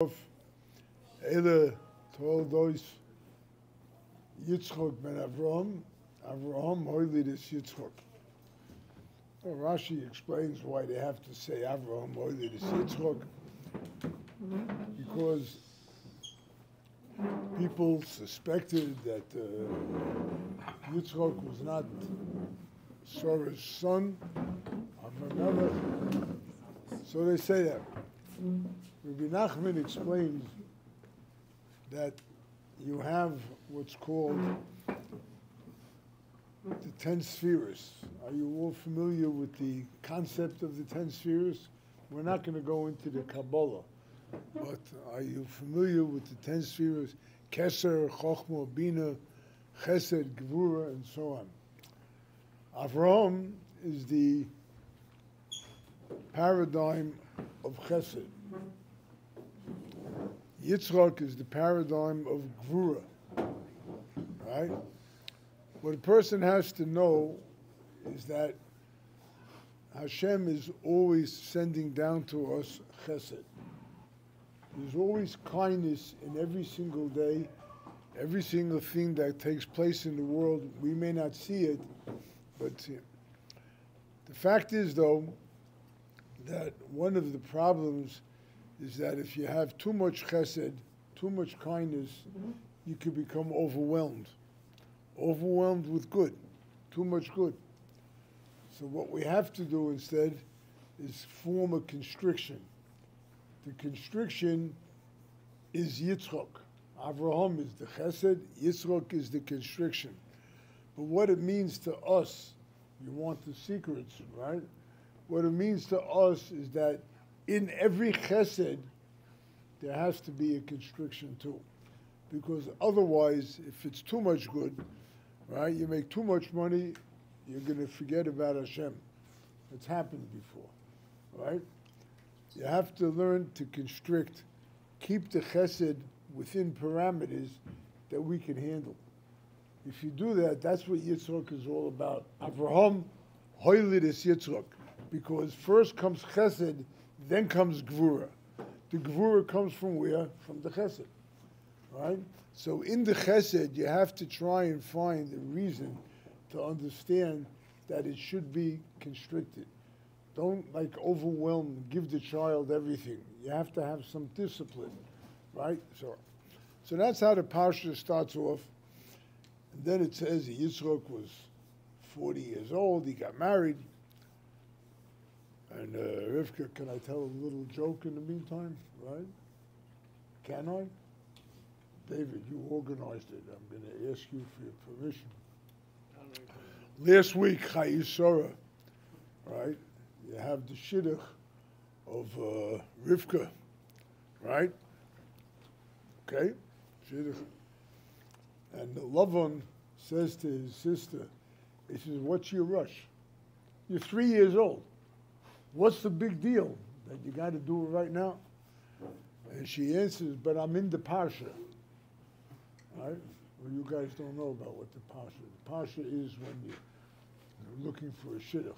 Ele Toldot Yitzchok ben Avraham Hoylidis Yitzchok. So Rashi explains why they have to say Avraham Hoylidis Yitzchok, because people suspected that Yitzchok was not Sarah's son, Avraham. So they say that. Rabbi Nachman explains that you have what's called the 10 spheres. Are you all familiar with the concept of the 10 spheres? We're not going to go into the Kabbalah, but are you familiar with the 10 spheres? Keser, Chochmah, Bina, Chesed, Gevura, and so on. Avraham is the paradigm of Chesed. Yitzchak is the paradigm of Gevura, right? What a person has to know is that Hashem is always sending down to us Chesed. There's always kindness in every single day, every single thing that takes place in the world. We may not see it, but the fact is, though, that one of the problems is that if you have too much chesed, too much kindness, you could become overwhelmed with good, too much good. So what we have to do instead is form a constriction. The constriction is Yitzchok. Avraham is the chesed, Yitzchok is the constriction. But what it means to us, you want the secrets, right? What it means to us is that in every chesed, there has to be a constriction too. Because otherwise, if it's too much good, right, you make too much money, you're going to forget about Hashem. It's happened before, right? You have to learn to constrict, keep the chesed within parameters that we can handle. If you do that, that's what Yitzchak is all about. Avraham Hoylidis Yitzchak. Because first comes chesed, then comes gevura. The gevura comes from where? From the chesed, right? So in the chesed, you have to try and find a reason to understand that it should be constricted. Don't overwhelm, give the child everything. You have to have some discipline, right? So that's how the Parashat starts off. And then it says that Yitzchak was 40 years old, he got married. And Rivka, can I tell a little joke in the meantime, right? Can I? David, you organized it. I'm going to ask you for your permission. Last week, Chayisora, right? You have the shidduch of Rivka, right? Okay, shidduch. And Lavan says to his sister, he says, what's your rush? You're 3 years old. What's the big deal that you got to do it right now? And she answers, but I'm in the Parsha. Right? Well, you guys don't know about what the Parsha is. The Parsha is when you're looking for a shidduch.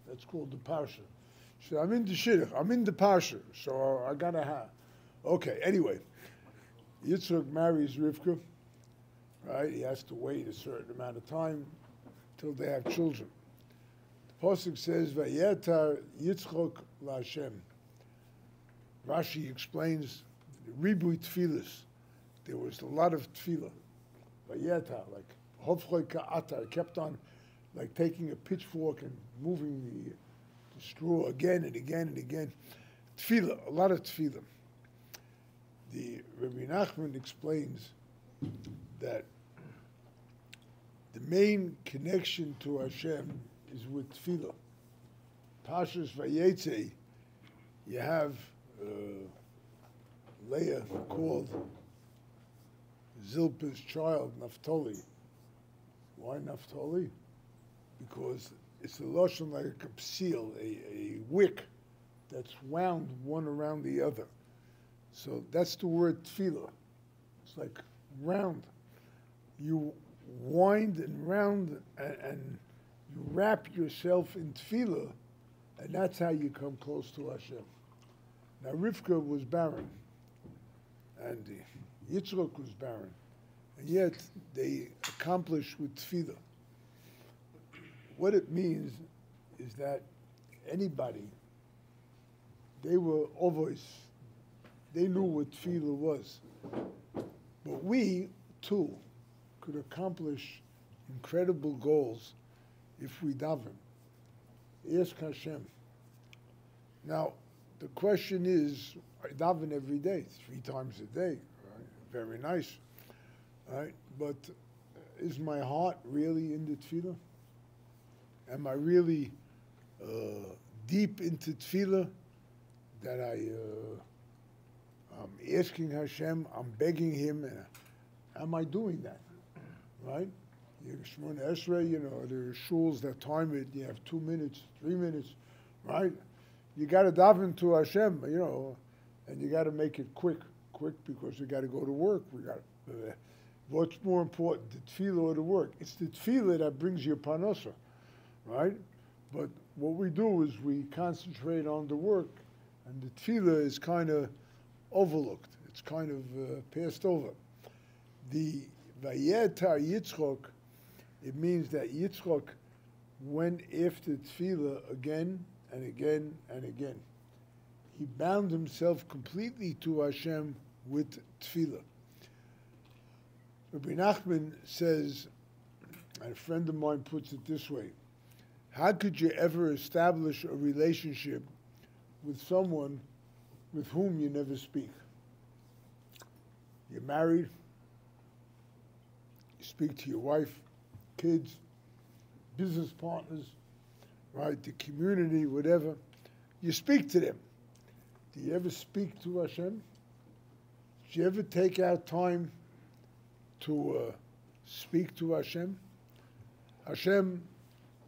That's called the Parsha. She said, I'm in the shidduch. I'm in the Parsha. So I got to have. Okay, anyway. Yitzchak marries Rivka. Right? He has to wait a certain amount of time till they have children. Pasuk says, "Vayetar Yitzchok laHashem." Rashi explains ribui tefillas. There was a lot of tefillah. Vayetar, like hofchoi ka'atar, kept on like taking a pitchfork and moving the straw again and again and again. Tefillah, a lot of tefillah. The Rabbi Nachman explains that the main connection to Hashem is with tefillah. Pashas Vayetze, you have Leah called Zilpah's child Naphtali. Why Naphtali? Because it's a lashon like a kapsil, a wick that's wound one around the other. So that's the word tefillah. It's like round. You wind and round and you wrap yourself in tefillah, and that's how you come close to Hashem. Now Rivka was barren. Yitzchak was barren, and yet they accomplished with tefillah. What it means is that anybody, they were always, they knew what tefillah was. But we, too, could accomplish incredible goals if we daven. Ask Hashem. Now, the question is, I daven every day, 3 times a day, right? Very nice, right? But is my heart really in the tefillah? Am I really deep into tefillah that I'm asking Hashem, I'm begging Him, and am I doing that, right? Shemona Esrei, there are shuls that time it, you have 2 minutes, 3 minutes, right? You got to daven to Hashem, and you got to make it quick because you got to go to work. What's more important, the tefillah or the work? It's the tefillah that brings you parnasa, right? But what we do is we concentrate on the work, and the tefillah is kind of overlooked. It's kind of passed over. The Vayetar Yitzchok, it means that Yitzchok went after tefillah again and again and again. He bound himself completely to Hashem with tefillah. Rabbi Nachman says, and a friend of mine puts it this way, how could you ever establish a relationship with someone with whom you never speak? You're married, you speak to your wife, kids, business partners, right, the community, whatever. You speak to them. Do you ever speak to Hashem? Do you ever take out time to speak to Hashem? Hashem,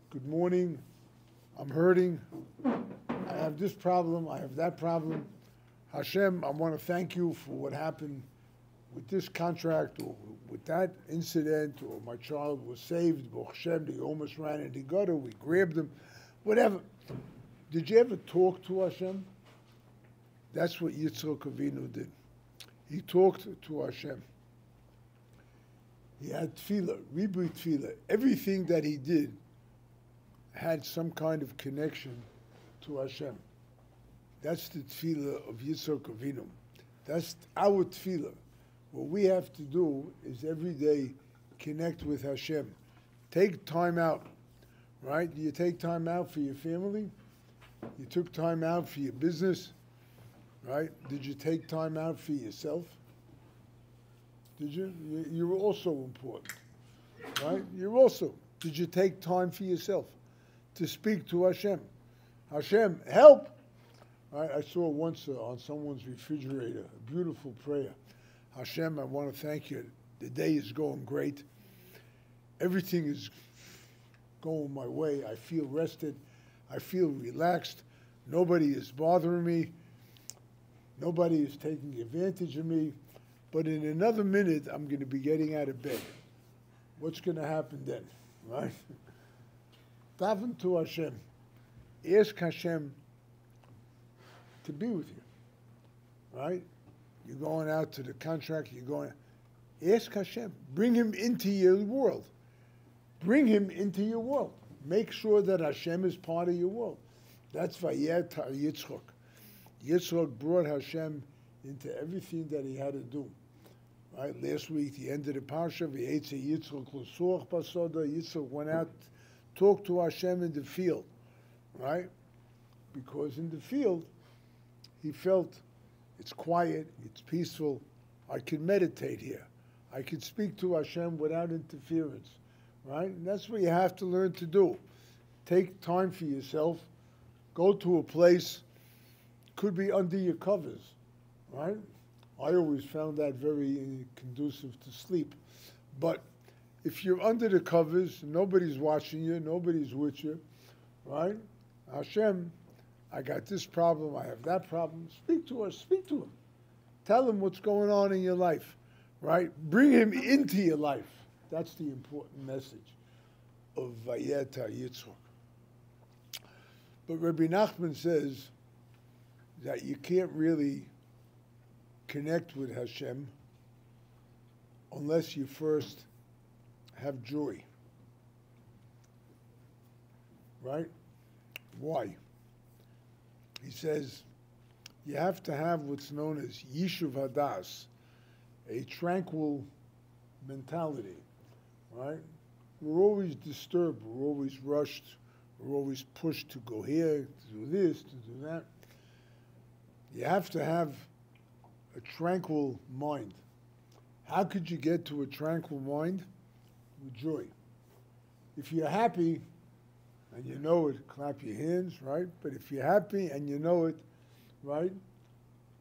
good morning, I'm hurting, I have this problem, I have that problem. Hashem, I want to thank you for what happened with this contract or with that incident, or my child was saved, Baruch Hashem, they almost ran into the gutter, we grabbed him, whatever. Did you ever talk to Hashem? That's what Yitzchak Avinu did. He talked to Hashem. He had tefillah, ribui tefillah. Everything that he did had some kind of connection to Hashem. That's the tefillah of Yitzchak Avinu. That's our tefillah. What we have to do is every day connect with Hashem. Take time out, right? You take time out for your family. You took time out for your business, right? Did you take time out for yourself? Did you? You were also important, right? Did you take time for yourself to speak to Hashem? Hashem, help! Right? I saw once on someone's refrigerator a beautiful prayer. Hashem, I want to thank you. The day is going great. Everything is going my way. I feel rested. I feel relaxed. Nobody is bothering me. Nobody is taking advantage of me. But in another minute, I'm going to be getting out of bed. What's going to happen then? Right? Daven to Hashem. Ask Hashem to be with you. Right? You're going out to the contract, you're going, ask Hashem. Bring Him into your world. Bring Him into your world. Make sure that Hashem is part of your world. That's Vayetar Yitzchak. Yitzchak brought Hashem into everything that he had to do. Right? Last week, the end of the Parashat, Yitzchak went out, talked to Hashem in the field. Right? Because in the field, he felt it's quiet, it's peaceful, I can meditate here. I can speak to Hashem without interference. Right? And that's what you have to learn to do. Take time for yourself. Go to a place, could be under your covers, right? I always found that very conducive to sleep. But if you're under the covers, nobody's watching you, nobody's with you, right? Hashem, I got this problem, I have that problem. Speak to us, speak to Him. Tell Him what's going on in your life, right? Bring Him into your life. That's the important message of Vayetar Yitzchak. But Rabbi Nachman says that you can't really connect with Hashem unless you first have joy. Right? Why? He says, you have to have what's known as Yishuv Hadas, a tranquil mentality, right? We're always disturbed, we're always rushed, we're always pushed to go here, to do this, to do that. You have to have a tranquil mind. How could you get to a tranquil mind? With joy. If you're happy, and you know it, clap your hands, right? But if you're happy and you know it, right,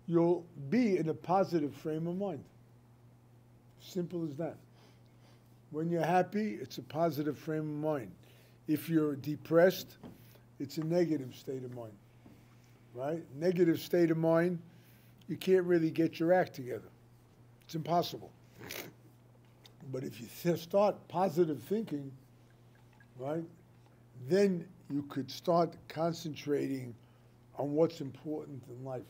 you'll be in a positive frame of mind. Simple as that. When you're happy, it's a positive frame of mind. If you're depressed, it's a negative state of mind, right? Negative state of mind, you can't really get your act together. It's impossible. But if you start positive thinking, right, then you could start concentrating on what's important in life.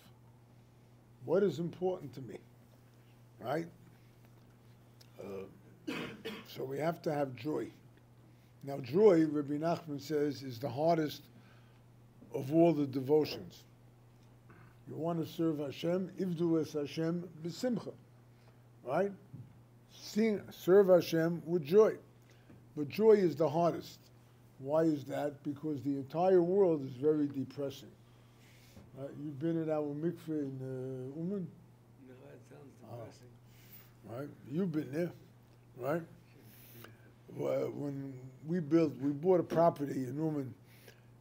What is important to me, right? So we have to have joy. Now joy, Rabbi Nachman says, is the hardest of all the devotions. You want to serve Hashem, ivdu es Hashem b'simcha, right? Serve Hashem with joy. But joy is the hardest. Why is that? Because the entire world is very depressing. You've been in our mikveh in Uman? No, that sounds depressing. Right? You've been there, right? When we bought a property in Uman,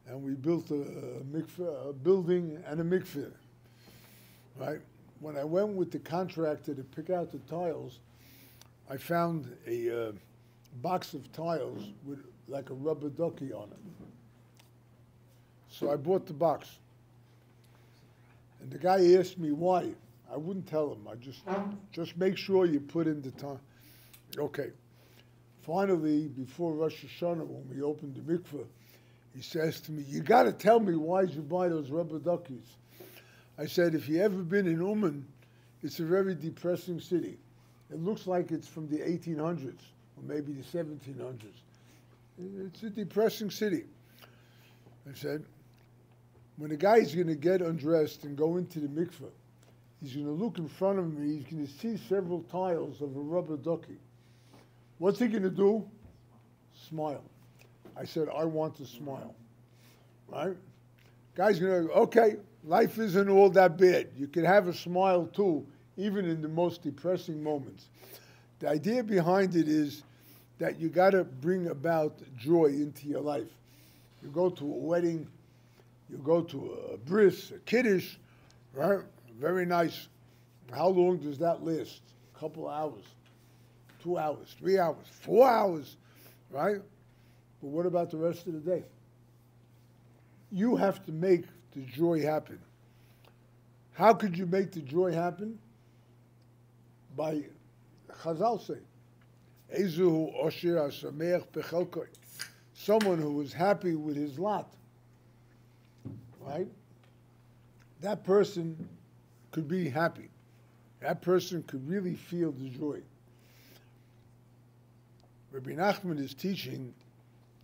and we built a mikveh, a building and a mikveh, right? When I went with the contractor to pick out the tiles, I found a box of tiles with like a rubber ducky on it. So I bought the box. And the guy asked me why. I wouldn't tell him. I just make sure you put in the time. Okay. Finally, before Rosh Hashanah, when we opened the mikveh, he says to me, you got to tell me why you buy those rubber duckies. I said, if you ever been in Uman, it's a very depressing city. It looks like it's from the 1800s, or maybe the 1700s. It's a depressing city. I said, when a guy is going to get undressed and go into the mikveh, he's going to look in front of me, he's going to see several tiles of a rubber ducky. What's he going to do? Smile. I said, I want to smile. Right? Guy's going to go, okay, life isn't all that bad. You can have a smile too, even in the most depressing moments. The idea behind it is that you got to bring about joy into your life. You go to a wedding, you go to a bris, a kiddush, right? Very nice. How long does that last? A couple hours, 2 hours, 3 hours, 4 hours, right? But what about the rest of the day? You have to make the joy happen. How could you make the joy happen? By Chazal say, Ezuhu Osher HaSameach Bechelkoi. Someone who is happy with his lot, right? That person could be happy. That person could really feel the joy. Rabbi Nachman is teaching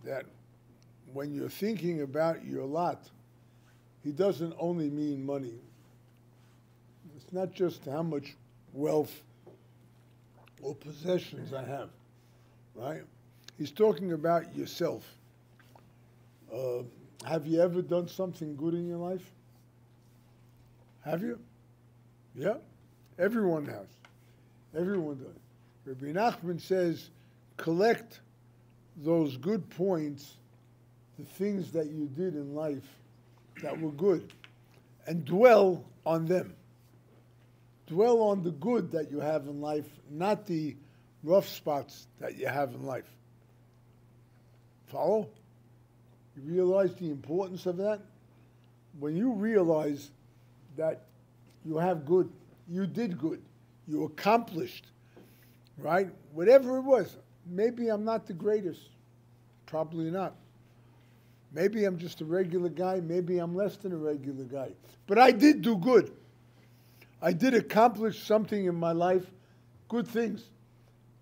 that when you're thinking about your lot, he doesn't only mean money. It's not just how much wealth or possessions I have, right? He's talking about yourself. Have you ever done something good in your life? Have you? Yeah? Everyone has. Everyone does. Rabbi Nachman says, collect those good points, the things that you did in life that were good, and dwell on them. Dwell on the good that you have in life, not the rough spots that you have in life. Follow? You realize the importance of that? When you realize that you have good, you did good, you accomplished, right? Whatever it was. Maybe I'm not the greatest. Probably not. Maybe I'm just a regular guy. Maybe I'm less than a regular guy. But I did do good. I did accomplish something in my life, good things.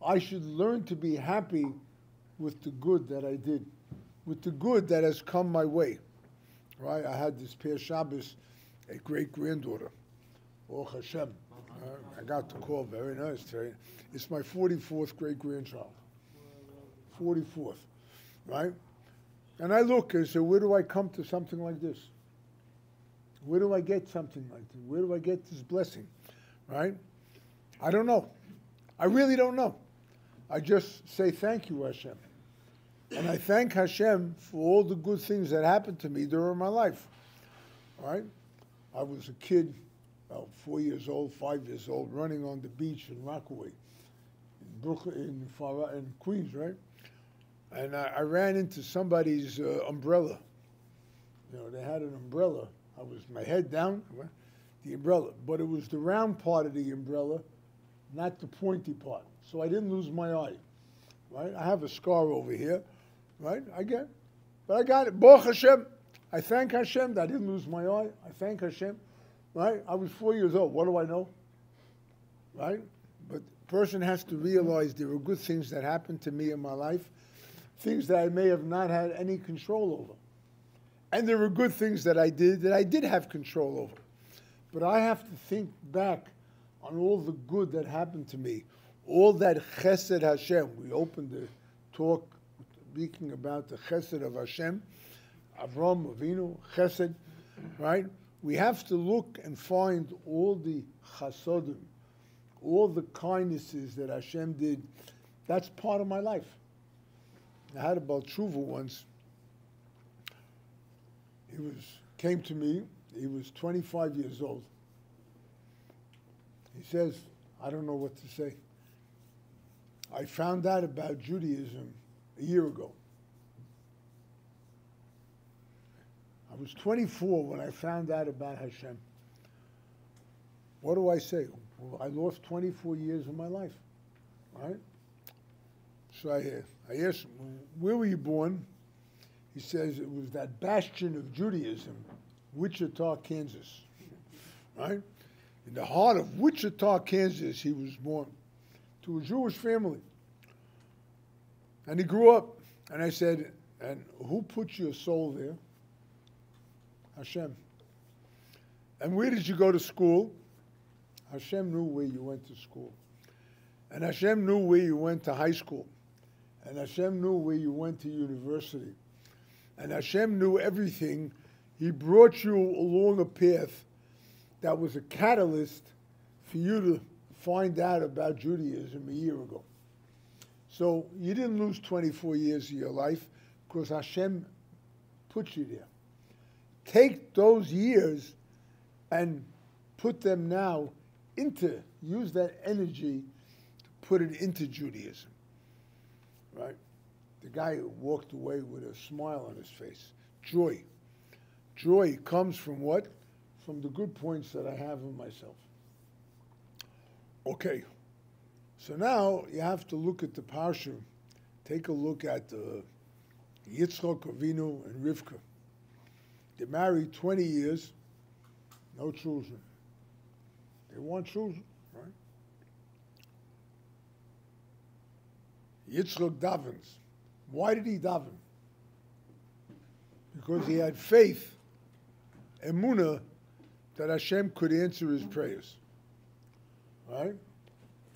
I should learn to be happy with the good that I did, with the good that has come my way. Right? I had this past Shabbos, a great-granddaughter, Baruch Hashem. I got the call, very nice today. It's my 44th great-grandchild. 44th, right? And I look and say, where do I come to something like this? Where do I get something like this? Where do I get this blessing, right? I don't know. I really don't know. I just say thank you, Hashem. And I thank Hashem for all the good things that happened to me during my life, right? I was a kid, about 4 years old, 5 years old, running on the beach in Rockaway, in Brooklyn, in Queens, right? And I ran into somebody's umbrella. You know, they had an umbrella. I was my head down, the umbrella, but it was the round part of the umbrella, not the pointy part. So I didn't lose my eye, right? I have a scar over here, right? But I got it. Baruch Hashem. I thank Hashem that I didn't lose my eye. I thank Hashem, right? I was 4 years old. What do I know, right? But the person has to realize there are good things that happened to me in my life, things that I may have not had any control over. And there were good things that I did have control over. But I have to think back on all the good that happened to me, all that chesed Hashem. We opened the talk speaking about the chesed of Hashem, Avram Avinu, chesed, right? We have to look and find all the chasodim, all the kindnesses that Hashem did. That's part of my life. I had a Baal Tshuva once. Came to me. He was 25 years old. He says, I don't know what to say. I found out about Judaism a year ago. I was 24 when I found out about Hashem. What do I say? Well, I lost 24 years of my life, right? So I asked him, where were you born? He says it was that bastion of Judaism, Wichita, Kansas, right? In the heart of Wichita, Kansas, he was born to a Jewish family. And he grew up. And I said, and who put your soul there? Hashem. And where did you go to school? Hashem knew where you went to school. And Hashem knew where you went to high school. And Hashem knew where you went to university. And Hashem knew everything. He brought you along a path that was a catalyst for you to find out about Judaism a year ago. So you didn't lose 24 years of your life because Hashem put you there. Take those years and put them now use that energy to put it into Judaism, right? The guy walked away with a smile on his face. Joy. Joy comes from what? From the good points that I have in myself. Okay. So now you have to look at the Parsha. Take a look at Yitzchak Avinu and Rivka. They're married 20 years, no children. They want children, right? Yitzchak davens. Why did he daven? Because he had faith, emunah, that Hashem could answer his prayers, right?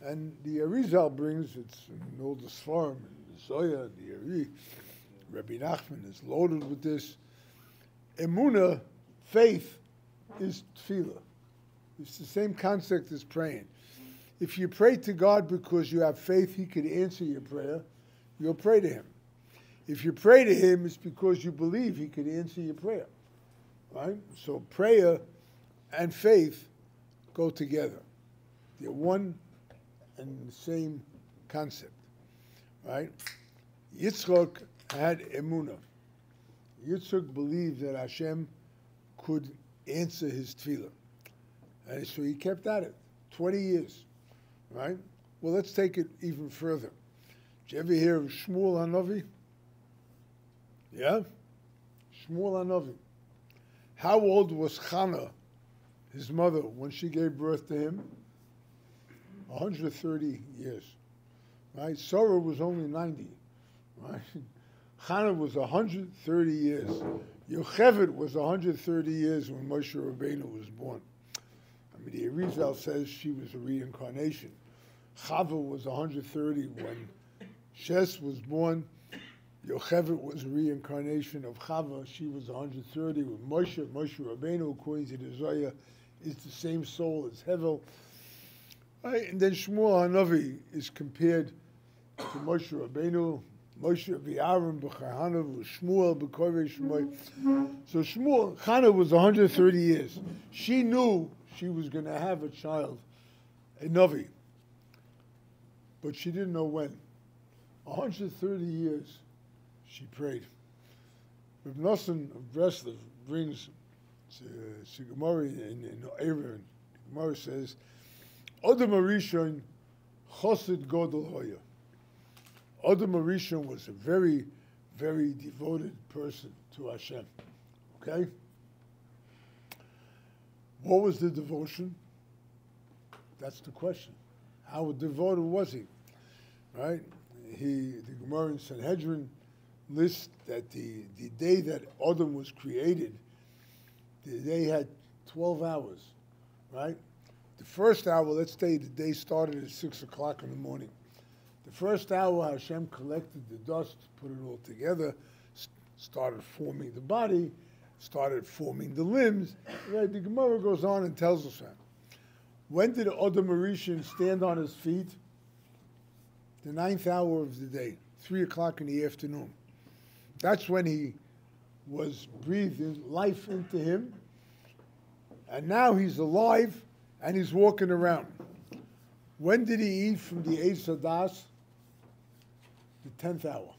And the Arizal brings, it's in all the Sfarim, the Zoya, the Ari, Rabbi Nachman is loaded with this. Emunah, faith, is tefillah. It's the same concept as praying. If you pray to God because you have faith He could answer your prayer, you'll pray to Him. If you pray to Him, it's because you believe He could answer your prayer, right? So prayer and faith go together. They're one and the same concept, right? Yitzchak had emunah. Yitzchak believed that Hashem could answer his tefillah. And so he kept at it, 20 years, right? Well, let's take it even further. Did you ever hear of Shmuel HaNavi? Yeah? Shmuel HaNavi. How old was Chana, his mother, when she gave birth to him? 130 years. right? Sarah was only 90, right? Hannah was 130 years. Yocheved was 130 years when Moshe Rabbeinu was born. I mean, the Arizal says she was a reincarnation. Chava was 130 when Shes was born. Yocheved was a reincarnation of Chava. She was 130 when Moshe Rabbeinu, according to the Zohar, is the same soul as Hevel. Right? And then Shmuel HaNavi is compared to Moshe Rabbeinu. Moshe v'Aaron b'Chahana v'Shmuel b'Korei Shmoy. So Shmuel, Chana was 130 years. She knew she was going to have a child, a Navi. But she didn't know when. 130 years she prayed. Reb Nosson of Breslov brings to Gemara in Eivin. Gemara says, Adam Arishon Chosid Godel Hoya. Adam Arishon was a very, very devoted person to Hashem. Okay? What was the devotion? That's the question. How devoted was he? Right? The Gemara in Sanhedrin lists that the day that Adam was created, the day had 12 hours, right? The first hour, let's say the day started at 6 o'clock in the morning. The first hour, Hashem collected the dust, put it all together, started forming the body, started forming the limbs. Right? The Gemara goes on and tells us that. When did Adam Arishon stand on his feet? The 9th hour of the day, 3 o'clock in the afternoon. That's when he was breathing life into him. And now he's alive and he's walking around. When did he eat from the Eitz Hadas? The 10th hour.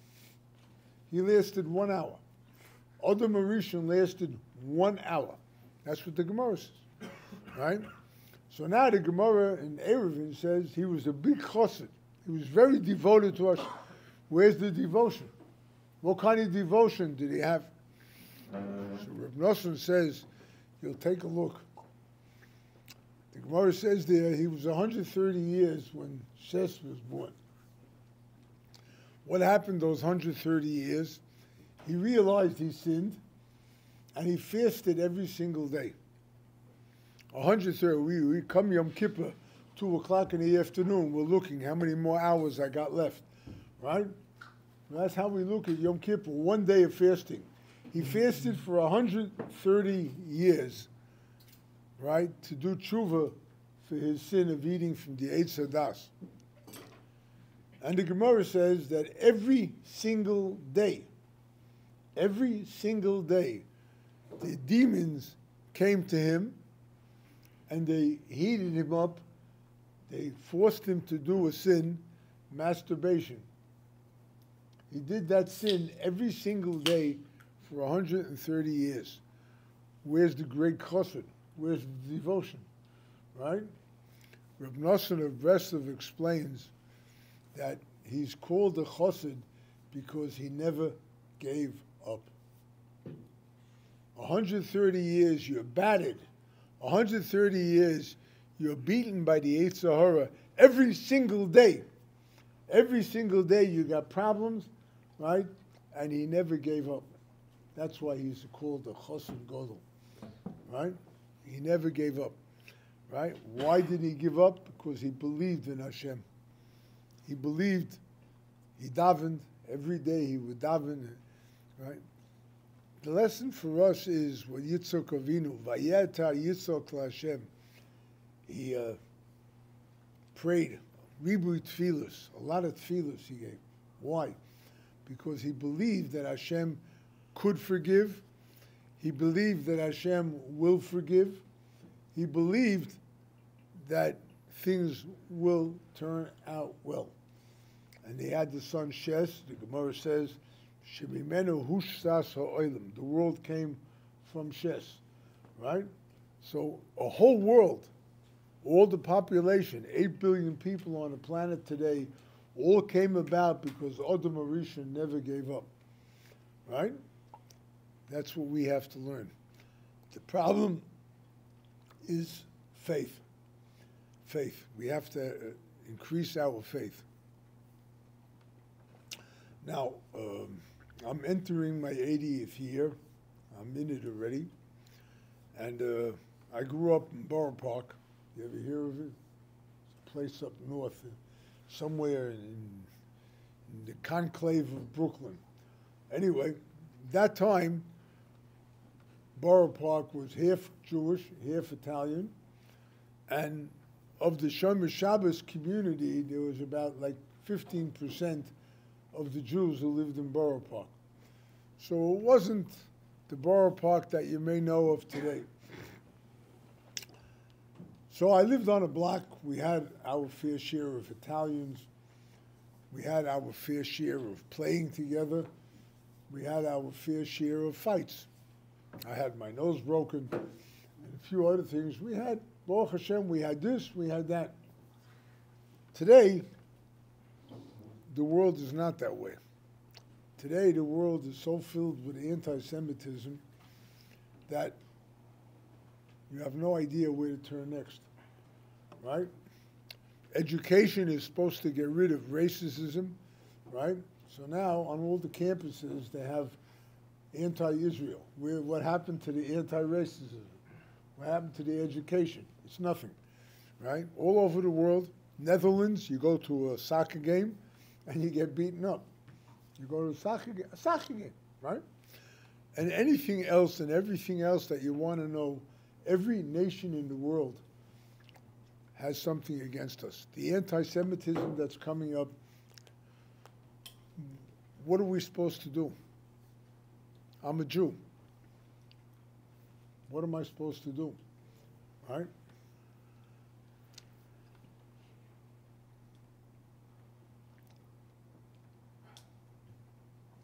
He lasted 1 hour. Adam Arishon lasted 1 hour. That's what the Gemara says, right? So now the Gemara in Eruvin says he was a big chassid. He was very devoted to us. Where's the devotion? What kind of devotion did he have? So Reb Nosson says, you'll take a look. The Gemara says there he was 130 years when Shes was born. What happened those 130 years? He realized he sinned, and he fasted every single day. 130. We come Yom Kippur, 2 o'clock in the afternoon. We're looking how many more hours I got left, right? And that's how we look at Yom Kippur. 1 day of fasting. He fasted for 130 years, right, to do tshuva for his sin of eating from the Eitz Hadas. And the Gemara says that every single day, the demons came to him and they heated him up. They forced him to do a sin, masturbation. He did that sin every single day for 130 years. Where's the great chassid? Where's the devotion? Right? Reb Nosson of Breslov explains that he's called a chassid because he never gave up. 130 years you're battered. 130 years you're beaten by the Eitz Hara. Every single day you got problems, right? And he never gave up. That's why he's called the Chassid Godel, right? He never gave up, right? Why did he give up? Because he believed in Hashem. He believed, he davened, every day he would daven, right? The lesson for us is what Yitzchak Avinu, Vayetar Yitzchak LaHashem, he prayed, Ribu Tfilos, a lot of Tfilos he gave. Why? Because he believed that Hashem could forgive. He believed that Hashem will forgive. He believed that things will turn out well. And they had the son Shes. The Gemara says, Shemimenu hushsas ha'olam. The world came from Shes, right? So a whole world, all the population, 8 billion people on the planet today, all came about because Adam Arishon never gave up, right? That's what we have to learn. The problem is faith. Faith. We have to increase our faith. Now, I'm entering my 80th year. I'm in it already. And I grew up in Borough Park. You ever hear of it? It's a place up north, somewhere in the conclave of Brooklyn. Anyway, that time, Borough Park was half Jewish, half Italian. And of the Shomer Shabbos community, there was about like 15% of the Jews who lived in Borough Park. So it wasn't the Borough Park that you may know of today. So I lived on a block. We had our fair share of Italians. We had our fair share of playing together. We had our fair share of fights. I had my nose broken and a few other things. We had, Baruch Hashem, we had this, we had that. Today, the world is not that way. Today, the world is so filled with anti-Semitism that you have no idea where to turn next, right? Education is supposed to get rid of racism, right? So now, on all the campuses, they have anti-Israel. What happened to the anti-racism? What happened to the education? It's nothing, right? All over the world, Netherlands, you go to a soccer game and you get beaten up. You go to a soccer game, right? And anything else and everything else that you want to know, every nation in the world has something against us. The anti-Semitism that's coming up, what are we supposed to do? I'm a Jew. What am I supposed to do? Right?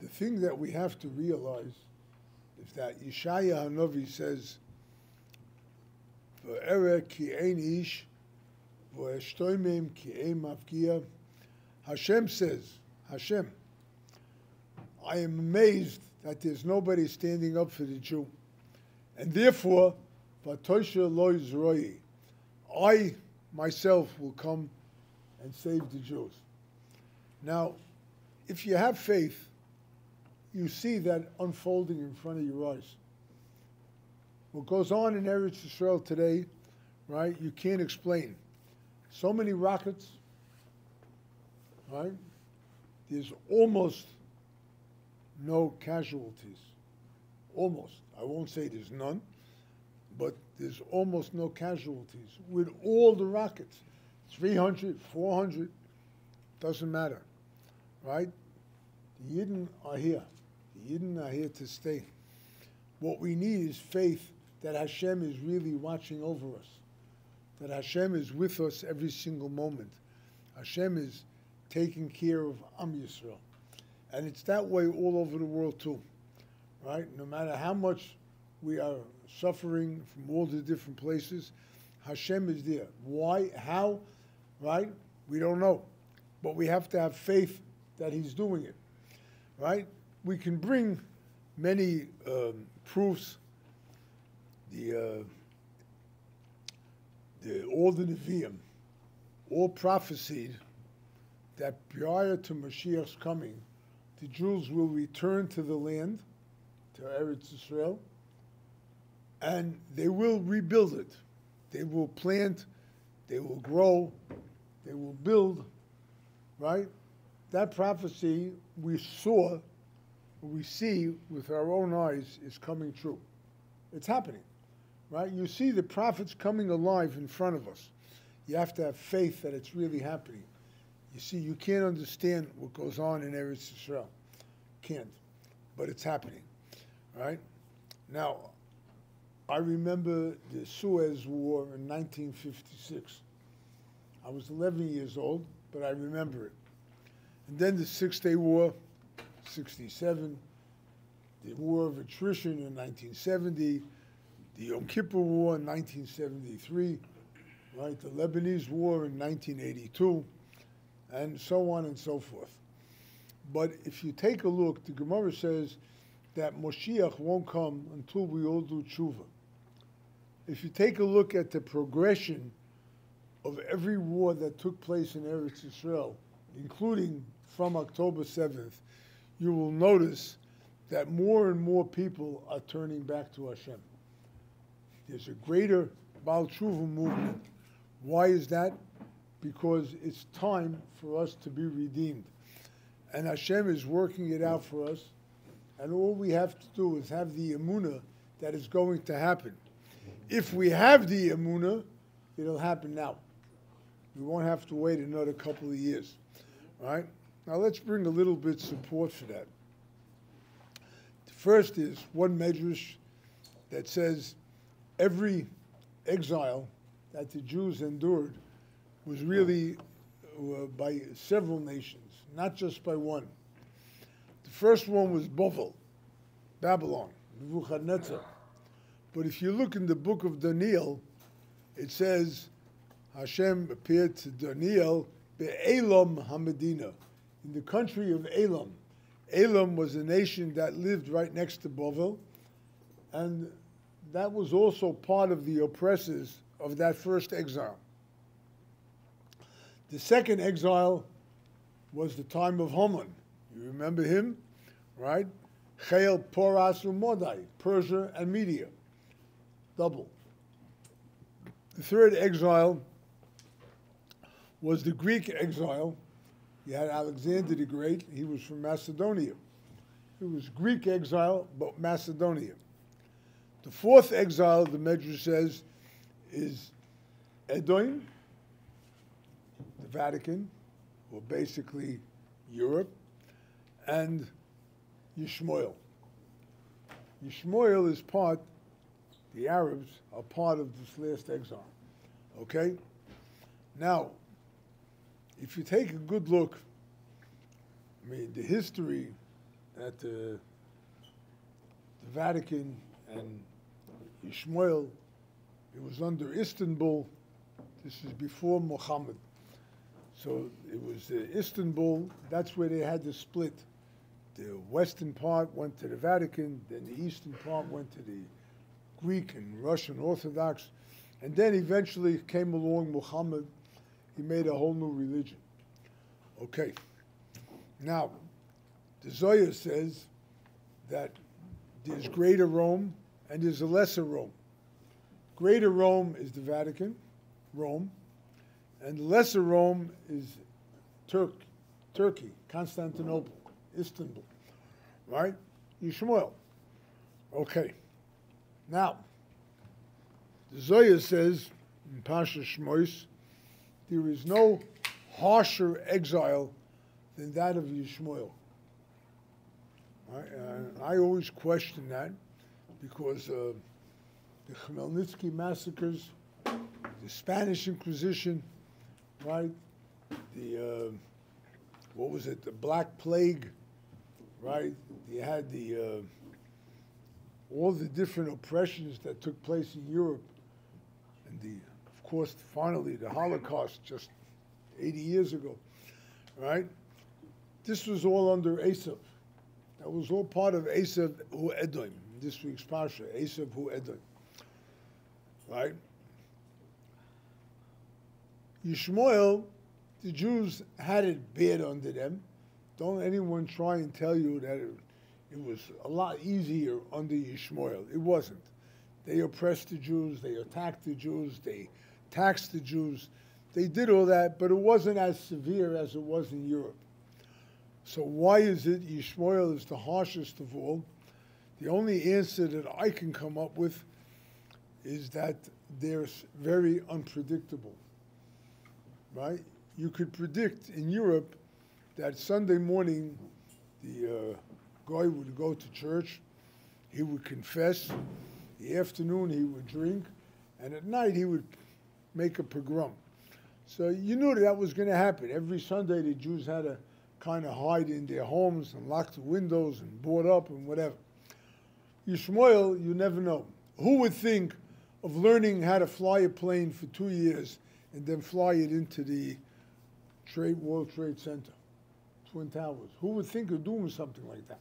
The thing that we have to realize is that Yeshaya HaNavi says, "V'ere ki ein ish, v'eshtoimim ki ein mafkia." Hashem says, Hashem, I am amazed that there's nobody standing up for the Jew. And therefore, Vatosha lo Yisroi, I myself will come and save the Jews. Now, if you have faith, you see that unfolding in front of your eyes. What goes on in Eretz Yisrael today, right, you can't explain. So many rockets, right? There's almost no casualties. Almost. I won't say there's none, but there's almost no casualties with all the rockets. 300, 400, doesn't matter, right? The Yidden are here. The Yidden are here to stay. What we need is faith that Hashem is really watching over us, that Hashem is with us every single moment. Hashem is taking care of Am Yisrael. And it's that way all over the world too, right? No matter how much we are suffering from all the different places, Hashem is there. Why? How? Right? We don't know. But we have to have faith that He's doing it, right? We can bring many proofs. All the Nevi'im, all prophesied that prior to Mashiach's coming, the Jews will return to the land, to Eretz Yisrael, and they will rebuild it. They will plant, they will grow, they will build, right? That prophecy we see with our own eyes is coming true. It's happening, right? You see the prophets coming alive in front of us. You have to have faith that it's really happening. You see, you can't understand what goes on in Eretz Yisrael. Can't. But it's happening, right? Now, I remember the Suez War in 1956. I was 11 years old, but I remember it. And then the Six-Day War, 67, the War of Attrition in 1970, the Yom Kippur War in 1973, right? The Lebanese War in 1982, and so on and so forth. But if you take a look, the Gemara says that Moshiach won't come until we all do tshuva. If you take a look at the progression of every war that took place in Eretz Yisrael, including from October 7th, you will notice that more and more people are turning back to Hashem. There's a greater Baal Tshuva movement. Why is that? Because it's time for us to be redeemed. And Hashem is working it out for us. And all we have to do is have the emunah that is going to happen. If we have the emunah, it'll happen now. We won't have to wait another couple of years. All right? Now let's bring a little bit support for that. The first is one medrash that says every exile that the Jews endured was really by several nations, not just by one. The first one was Babylon, Nebuchadnezzar. But if you look in the book of Daniel, it says Hashem appeared to Daniel be'Elam HaMedina, in the country of Elam. Elam was a nation that lived right next to Bavel, and that was also part of the oppressors of that first exile. The second exile was the time of Haman. You remember him, right? Chayil, Poras, Umodai, Persia and Media. Double. The third exile was the Greek exile. You had Alexander the Great. He was from Macedonia. It was Greek exile, but Macedonia. The fourth exile, the Medrash says, is Edom, the Vatican, or basically Europe, and Yishmael. Yishmael is part, the Arabs are part of this last exile. Okay? Now, if you take a good look, I mean, the history at the Vatican and Yishmael, it was under Istanbul. This is before Muhammad. So it was Istanbul, that's where they had the split. The western part went to the Vatican, then the eastern part went to the Greek and Russian Orthodox, and then eventually came along Muhammad. He made a whole new religion. Okay. Now, the Zohar says that there's Greater Rome and there's a Lesser Rome. Greater Rome is the Vatican, Rome, and the Lesser Rome is Turkey, Constantinople, Istanbul, right? Yishmael. Okay. Now, the Zohar says in Parashat Shmois, there is no harsher exile than that of Yishmael. I always question that because the Khmelnytsky massacres, the Spanish Inquisition, right? The what was it? The Black Plague, right? You had the all the different oppressions that took place in Europe, and of course, finally the Holocaust just 80 years ago, right? This was all under Esav. That was all part of Esav hu Edom. This week's Parsha, Esav hu Edom, right? Yishmael, the Jews had it bad under them. Don't anyone try and tell you that it was a lot easier under Yishmael. It wasn't. They oppressed the Jews, they attacked the Jews, they taxed the Jews. They did all that, but it wasn't as severe as it was in Europe. So why is it Yishmael is the harshest of all? The only answer that I can come up with is that they're very unpredictable, right? You could predict in Europe that Sunday morning the guy would go to church, he would confess, the afternoon he would drink, and at night he would make a pogrom. So you knew that was going to happen. Every Sunday the Jews had to kind of hide in their homes and lock the windows and board up and whatever. Yishmael, you never know. Who would think of learning how to fly a plane for 2 years and then fly it into the World Trade Center, Twin Towers? Who would think of doing something like that?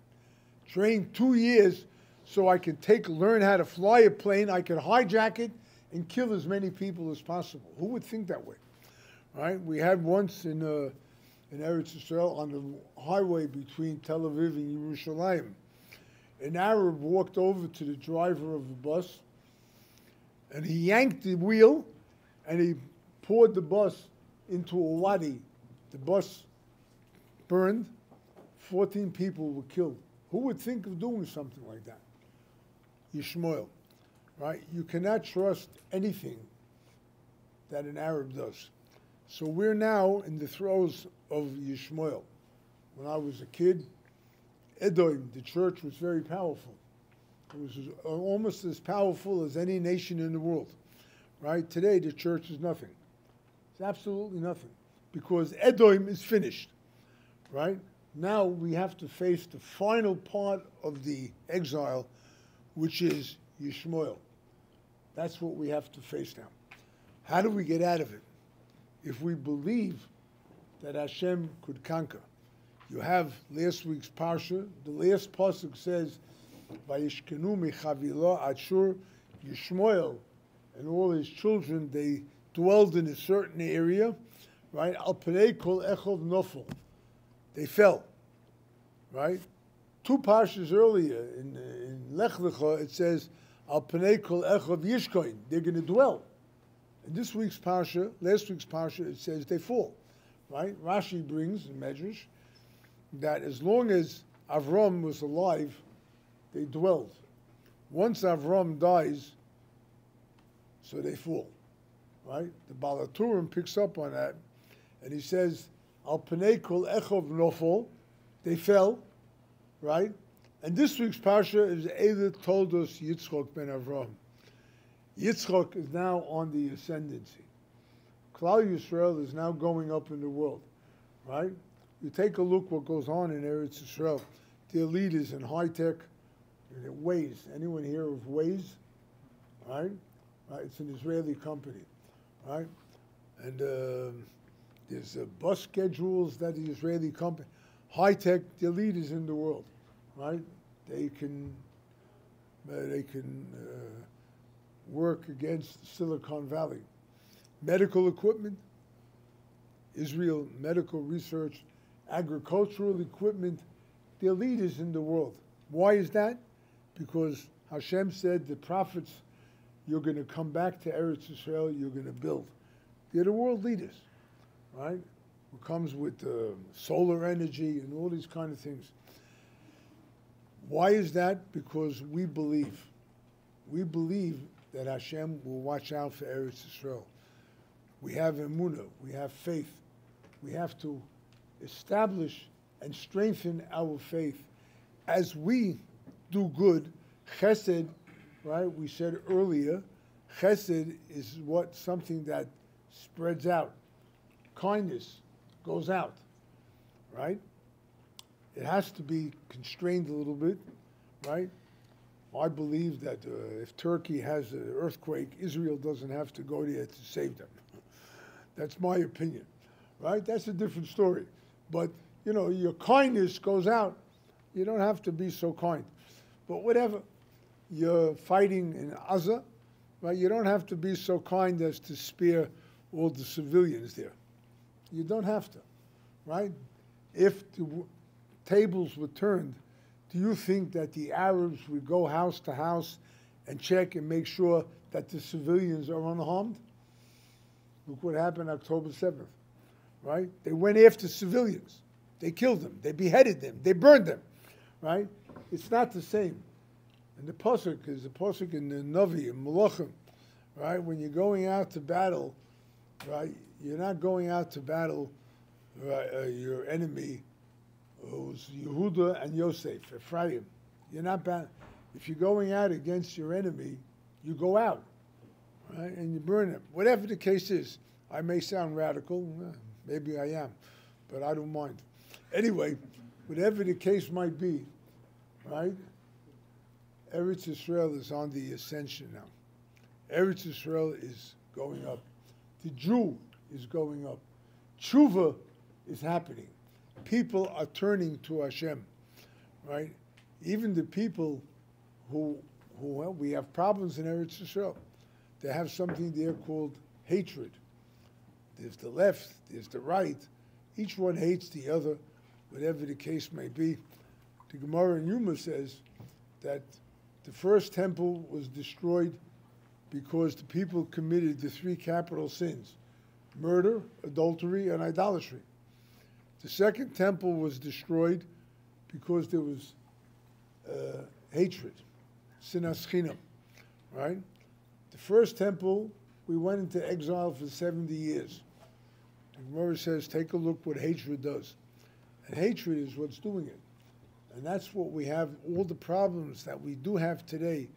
Train 2 years so I could learn how to fly a plane, I could hijack it and kill as many people as possible. Who would think that way? Right? We had once in in Eretz Yisrael on the highway between Tel Aviv and Yerushalayim. An Arab walked over to the driver of the bus, and he yanked the wheel, and he poured the bus into a wadi. The bus burned. 14 people were killed. Who would think of doing something like that? Yishmael, right? You cannot trust anything that an Arab does. So we're now in the throes of Yishmael. When I was a kid, Edom, the church, was very powerful. It was almost as powerful as any nation in the world, right? Today, the church is nothing. It's absolutely nothing, because Edom is finished, right? Now we have to face the final part of the exile, which is Yishmael. That's what we have to face now. How do we get out of it? If we believe that Hashem could conquer. You have last week's Parsha. The last pasuk says, "Vayishkenu mechavila Ashur Yishmael," and all his children, they dwelled in a certain area, right? Al Pnei Kol Echov Nofel. They fell, right? Two parshas earlier in Lech Lecha, it says, "Al Pnei Kol Echov Yishkoin." They're going to dwell. In this week's parsha, last week's parsha, it says they fall, right? Rashi brings in Medrash that as long as Avram was alive, they dwelled. Once Avram dies, so they fall, right? The Baal HaTurim picks up on that, and he says, "Al Pnei Kol Echov Nofel," they fell, right? And this week's parsha is Eile Toldot Yitzchok ben Avram. Yitzchok is now on the ascendancy. Klal Yisrael is now going up in the world, right? You take a look what goes on in Eretz Yisrael. Their leaders in high tech, Waze. Anyone hear of Waze? Right? Right? It's an Israeli company, right? And there's bus schedules that the Israeli company, high tech, their leaders in the world, right? They can work against Silicon Valley. Medical equipment, Israel medical research, agricultural equipment, they're leaders in the world. Why is that? Because Hashem said, the prophets, you're going to come back to Eretz Yisrael, you're going to build. They're the world leaders, right? Who comes with solar energy and all these kind of things. Why is that? Because we believe. We believe that Hashem will watch out for Eretz Yisrael. We have emunah, we have faith. We have to establish and strengthen our faith. As we do good, chesed, right? We said earlier, chesed is something that spreads out. Kindness goes out, right? It has to be constrained a little bit, right? I believe that if Turkey has an earthquake, Israel doesn't have to go there to save them. That's my opinion, right? That's a different story. But, you know, your kindness goes out. You don't have to be so kind. But whatever, you're fighting in Gaza, right? You don't have to be so kind as to spare all the civilians there. You don't have to, right? If the tables were turned, do you think that the Arabs would go house to house and check and make sure that the civilians are unharmed? Look what happened October 7th, right? They went after civilians. They killed them. They beheaded them. They burned them, right? It's not the same. And the pasuk is the pasuk in the Navi, in Malachim, right? When you're going out to battle, right? You're not going out to battle your enemy, who's Yehuda and Yosef, Ephraim. You're not if you're going out against your enemy, you go out, right? And you burn them. Whatever the case is, I may sound radical, maybe I am, but I don't mind. Anyway, whatever the case might be, right? Eretz Yisrael is on the ascension now. Eretz Yisrael is going up. The Jew is going up. Tshuva is happening. People are turning to Hashem, right? Even the people who well, we have problems in Eretz Yisrael. They have something there called hatred. There's the left, there's the right. Each one hates the other, whatever the case may be. The Gemara in Yuma says that the first temple was destroyed because the people committed the 3 capital sins: murder, adultery, and idolatry. The second temple was destroyed because there was hatred, sinas chinam, right? The first temple, we went into exile for 70 years. The Gemara says, take a look what hatred does. And hatred is what's doing it. And that's what we have, all the problems that we do have today.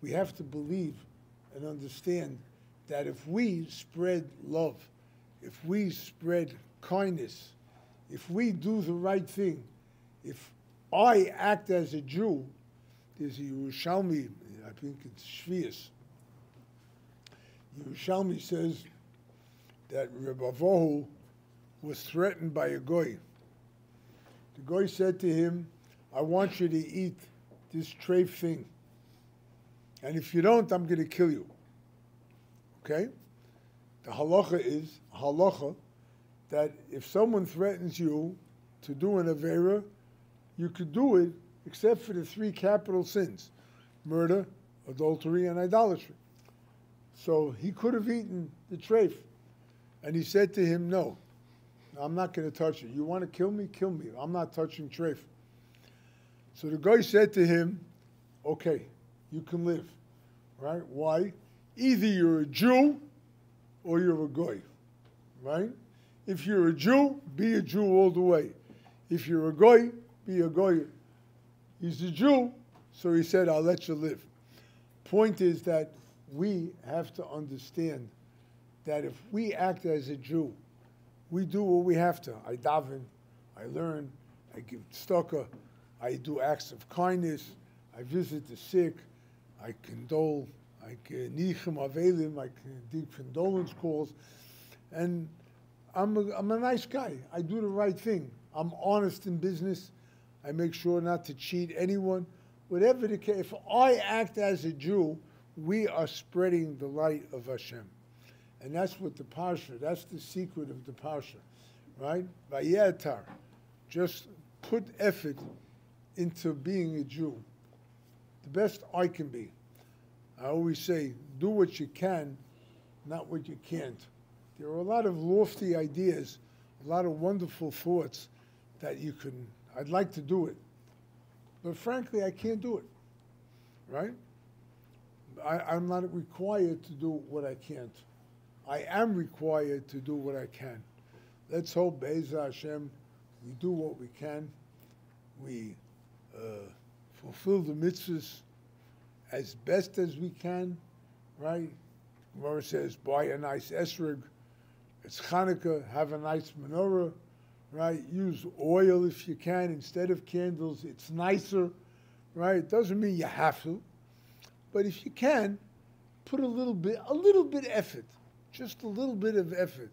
We have to believe and understand that if we spread love, if we spread kindness, if we do the right thing, if I act as a Jew, there's a Yerushalmi, I think it's Shvius. Yerushalmi says that Rabbi was threatened by a goy. The goy said to him, I want you to eat this treif thing. And if you don't, I'm going to kill you. Okay? The halacha is that if someone threatens you to do an avera, you could do it except for the 3 capital sins: murder, adultery, and idolatry. So he could have eaten the treif. And he said to him, no, I'm not going to touch it. You want to kill me? Kill me. I'm not touching treif. So the guy said to him, okay, you can live. Right? Why? Either you're a Jew or you're a goy. Right? If you're a Jew, be a Jew all the way. If you're a goy, be a goy. He's a Jew, so he said, I'll let you live. Point is that we have to understand that if we act as a Jew, we do what we have to. I daven, I learn, I give tzedakah, I do acts of kindness, I visit the sick, I condole, I nichem avelim, I do condolence calls, and I'm a nice guy. I do the right thing. I'm honest in business. I make sure not to cheat anyone. Whatever the case, if I act as a Jew, we are spreading the light of Hashem. And that's what the Parashat, that's the secret of the Parashat, right? Vayetar, just put effort into being a Jew. The best I can be. I always say, do what you can, not what you can't. There are a lot of lofty ideas, a lot of wonderful thoughts that you can, I'd like to do it. But frankly, I can't do it, right? I'm not required to do what I can't. I am required to do what I can. Let's hope, Be'ezah Hashem, we do what we can. We fulfill the mitzvahs as best as we can, right? Gemara says, buy a nice esrog. It's Hanukkah, have a nice menorah, right? Use oil if you can instead of candles. It's nicer, right? It doesn't mean you have to. But if you can, put a little bit effort, just a little bit of effort,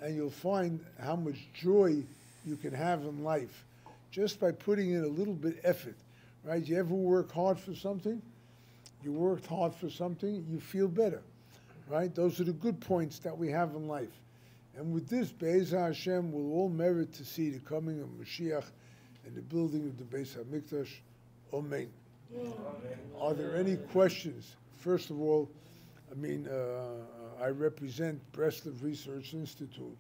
and you'll find how much joy you can have in life just by putting in a little bit effort, right? You ever work hard for something? You worked hard for something, you feel better, right? Those are the good points that we have in life. And with this, Be'ezah Hashem will all merit to see the coming of Mashiach and the building of the Beis HaMikdash. Amen. Are there any questions? First of all, I represent Breslov Research Institute,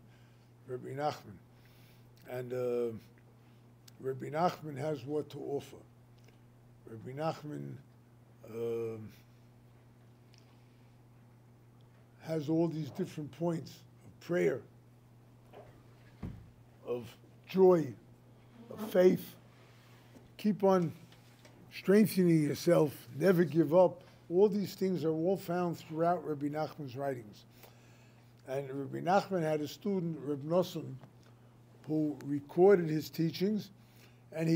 Rabbi Nachman. And Rabbi Nachman has what to offer. Rabbi Nachman has all these different points of prayer, of joy, of faith. Keep on strengthening yourself, never give up. All these things are all found throughout Rabbi Nachman's writings. And Rabbi Nachman had a student, Reb Nosson, who recorded his teachings, and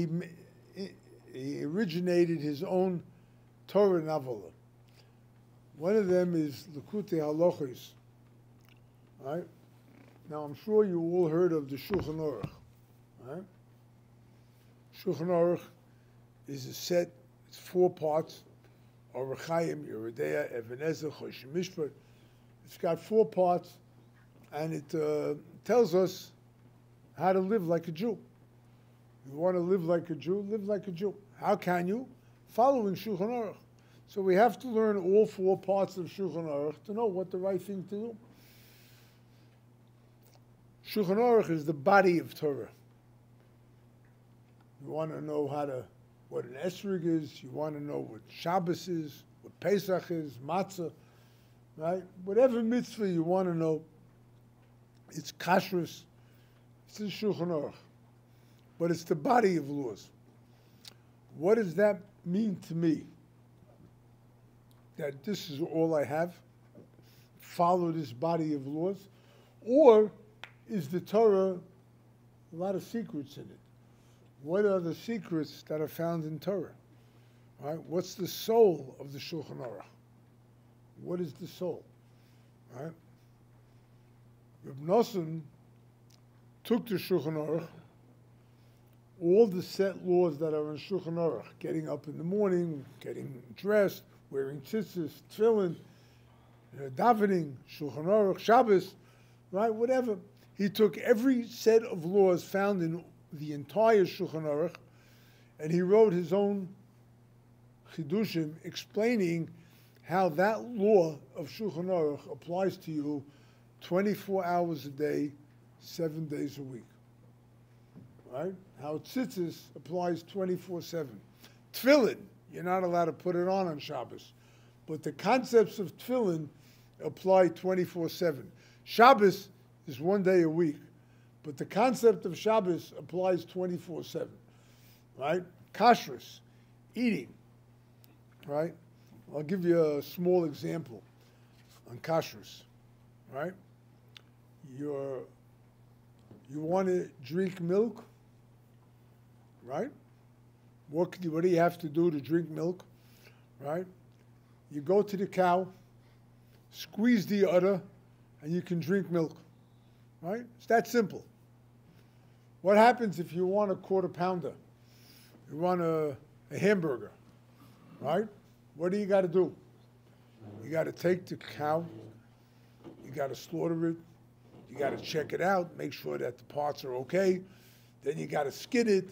he originated his own Torah novella. One of them is Likutei Halachos. Right? Now, I'm sure you all heard of the Shulchan Aruch. Right? Shulchan Aruch is a set, it's 4 parts, Orach Chaim, Yeridea, Even Ezer, Choshen Mishpat. It's got 4 parts, and it tells us how to live like a Jew. You want to live like a Jew, live like a Jew. How can you? Following Shulchan Aruch. So we have to learn all 4 parts of Shulchan Aruch to know what the right thing to do. Shulchan Aruch is the body of Torah. You want to know what an esrog is. You want to know what Shabbos is, what Pesach is, Matzah, right? Whatever mitzvah you want to know, it's kashrus. It's in Shulchan Aruch. But it's the body of laws. What does that mean to me? That this is all I have? Follow this body of laws? Or is the Torah a lot of secrets in it? What are the secrets that are found in Torah? Right? What's the soul of the Shulchan Aruch? What is the soul? Right? Reb Nosson took the Shulchan Aruch, all the set laws that are in Shulchan Aruch, getting up in the morning, getting dressed, wearing tzitzis, tefillin, davening, Shulchan Aruch, Shabbos, right, whatever. He took every set of laws found in the entire Shulchan Aruch, and he wrote his own chidushim explaining how that law of Shulchan Aruch applies to you 24 hours a day, 7 days a week. Right? How tzitzis applies 24/7. Tefillin, you're not allowed to put it on Shabbos, but the concepts of tefillin apply 24/7. Shabbos is 1 day a week, but the concept of Shabbos applies 24/7. Right? Kashrus, eating. Right? I'll give you a small example on kashrus. Right? You want to drink milk, right? What do you have to do to drink milk, right? You go to the cow, squeeze the udder, and you can drink milk, right? It's that simple. What happens if you want a quarter pounder? You want a hamburger, right? What do you got to do? You got to take the cow, you got to slaughter it, you got to check it out, make sure that the parts are okay. Then you got to skin it.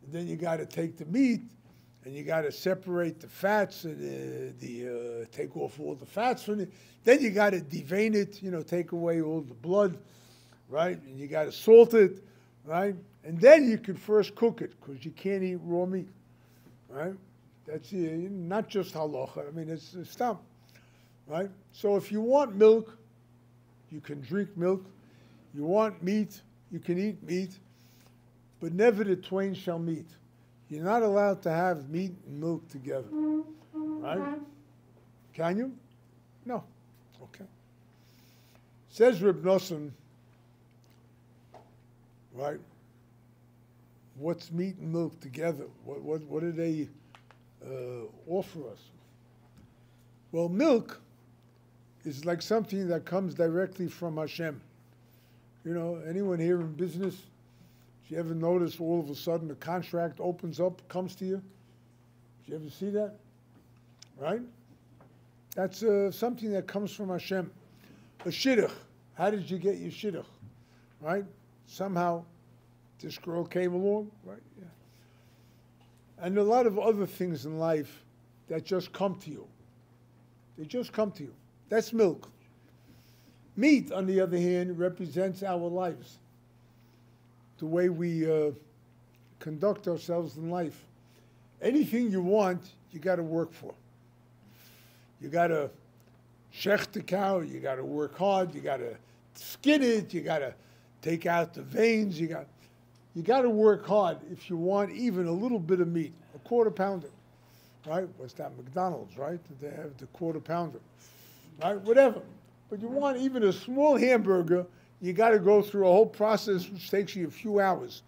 And then you got to take the meat, and you got to separate the fats and take off all the fats from it. Then you got to devein it, take away all the blood, right? And you got to salt it, right? And then you can first cook it because you can't eat raw meat, right? That's not just halacha. I mean, it's stam, right? So if you want milk, you can drink milk. You want meat, you can eat meat, but never the twain shall meet. You're not allowed to have meat and milk together, right? Can you? No. Okay. Says Reb Nosson, right? What's meat and milk together? What do they offer us? Well, milk is like something that comes directly from Hashem. Anyone here in business, do you ever notice all of a sudden the contract opens up, comes to you? Did you ever see that? Right? That's something that comes from Hashem. A shidduch. How did you get your shidduch? Right? Somehow this girl came along, right? Yeah. And a lot of other things in life that just come to you. They just come to you. That's milk. Meat, on the other hand, represents our lives, the way we conduct ourselves in life. Anything you want, you got to work for. You got to shech the cow, you got to work hard, you got to skin it, you got to take out the veins, you got to work hard if you want even a little bit of meat, a quarter pounder, right? What's that, McDonald's, right? They have the quarter pounder, right? Whatever. But you want even a small hamburger, you got to go through a whole process which takes you a few hours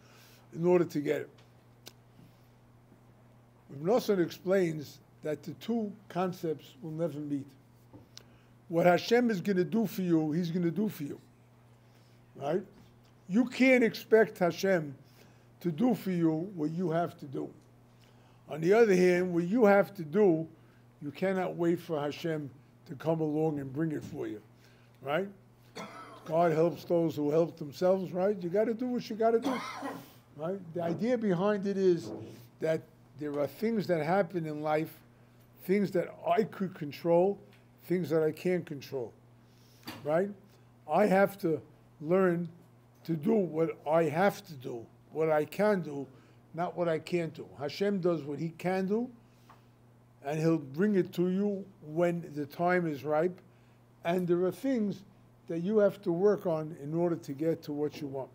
in order to get it. Nosson explains that the two concepts will never meet. What Hashem is going to do for you, He's going to do for you, right? You can't expect Hashem to do for you what you have to do. On the other hand, what you have to do, you cannot wait for Hashem to come along and bring it for you, right? God helps those who help themselves, right? You got to do what you got to do, right? The idea behind it is that there are things that happen in life, things that I could control, things that I can't control, right? I have to learn to do what I have to do, what I can do, not what I can't do. Hashem does what He can do, and He'll bring it to you when the time is ripe. And there are things that you have to work on in order to get to what you want.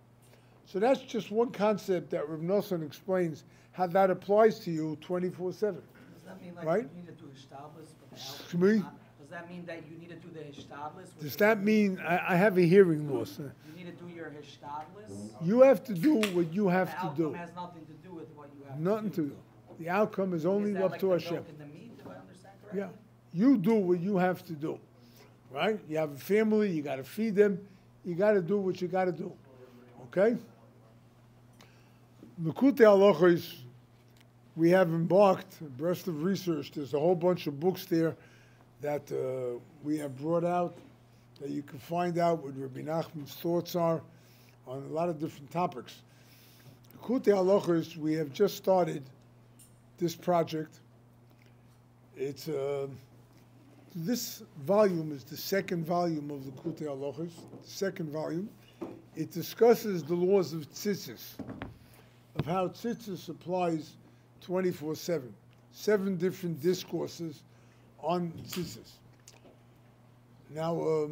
So that's just one concept that Rav Nosson explains how that applies to you 24/7. Does that mean like right? you need to do hishtadlus? Excuse me? Does that mean that you need to do the hishtadlus? Does that mean I have a hearing loss? You need to do your hishtadlus? You have to do what you have The to do. outcome has nothing to do with what you have Nothing to to do. do. The outcome is only Is that up like to the Hashem. milk and the meat, if I understand correctly? Yeah. You do what you have to do. Right? You have a family, you got to feed them, you got to do what you got to do. Okay? Likutei Halachos, we have embarked abreast of research. There's a whole bunch of books there that we have brought out that you can find out what Rabbi Nachman's thoughts are on a lot of different topics. Likutei Halachos, we have just started this project. It's this volume is the second volume of Likutei Halachos, the second volume. It discusses the laws of tzitzis, of how tzitzis applies 24/7. 7 different discourses on tzitzis. Now,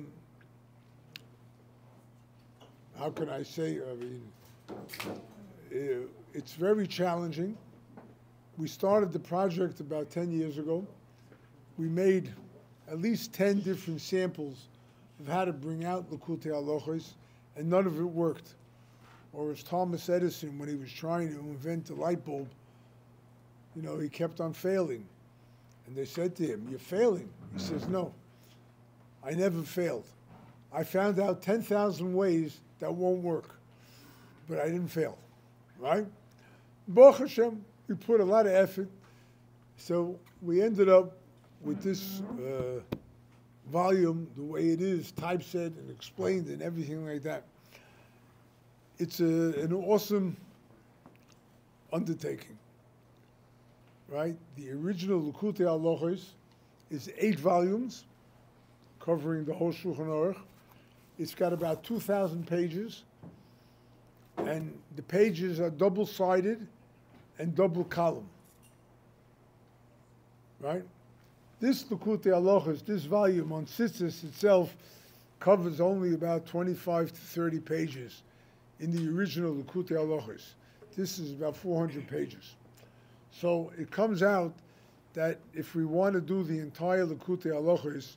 how can I say? I mean, it's very challenging. We started the project about 10 years ago. We made at least 10 different samples of how to bring out Likutei Halachos, and none of it worked. Or as Thomas Edison, when he was trying to invent the light bulb, you know, he kept on failing. And they said to him, "You're failing." He says, "No, I never failed. I found out 10,000 ways that won't work, but I didn't fail." Right? Baruch Hashem, we put a lot of effort. So we ended up with this volume, the way it is, typeset and explained and everything like that. It's an awesome undertaking, right? The original Likutei Halachos is 8 volumes, covering the whole Shulchan Aruch. It's got about 2,000 pages, and the pages are double-sided and double column, right? This Likutei Halachos, this volume on tzitzis itself, covers only about 25 to 30 pages in the original Likutei Halachos. This is about 400 pages. So it comes out that if we want to do the entire Likutei Halachos,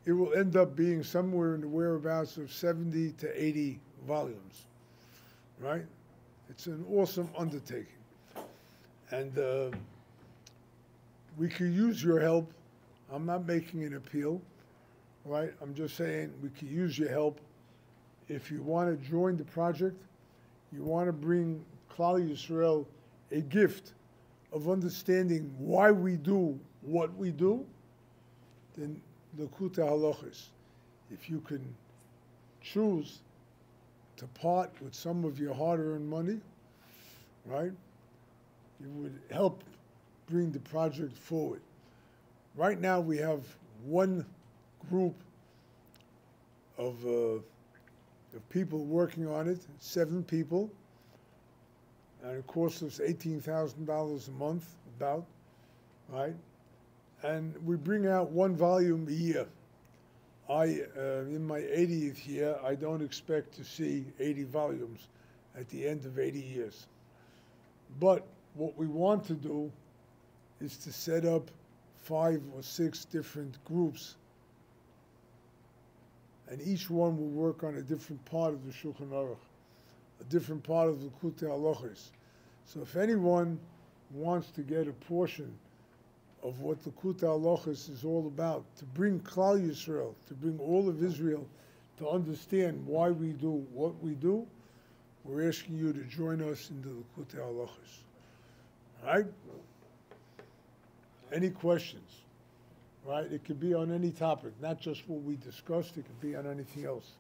it will end up being somewhere in the whereabouts of 70 to 80 volumes, right? It's an awesome undertaking. And we could use your help. I'm not making an appeal, right? I'm just saying we could use your help. If you want to join the project, you want to bring Klal Yisrael a gift of understanding why we do what we do, then Likutei Halachos. If you can choose to part with some of your hard-earned money, right, you would help bring the project forward. Right now we have one group of people working on it, 7 people, and it costs us $18,000 a month, about, right? And we bring out 1 volume a year. In my 80th year, I don't expect to see 80 volumes at the end of 80 years. But what we want to do is to set up 5 or 6 different groups, and each one will work on a different part of the Shulchan Aruch, a different part of the Likutei Halachos. So if anyone wants to get a portion of what the Likutei Halachos is all about, to bring Klal Yisrael, to bring all of Israel to understand why we do what we do, we're asking you to join us in the Likutei Halachos. All right? Any questions? Right? It could be on any topic, not just what we discussed. It could be on anything else.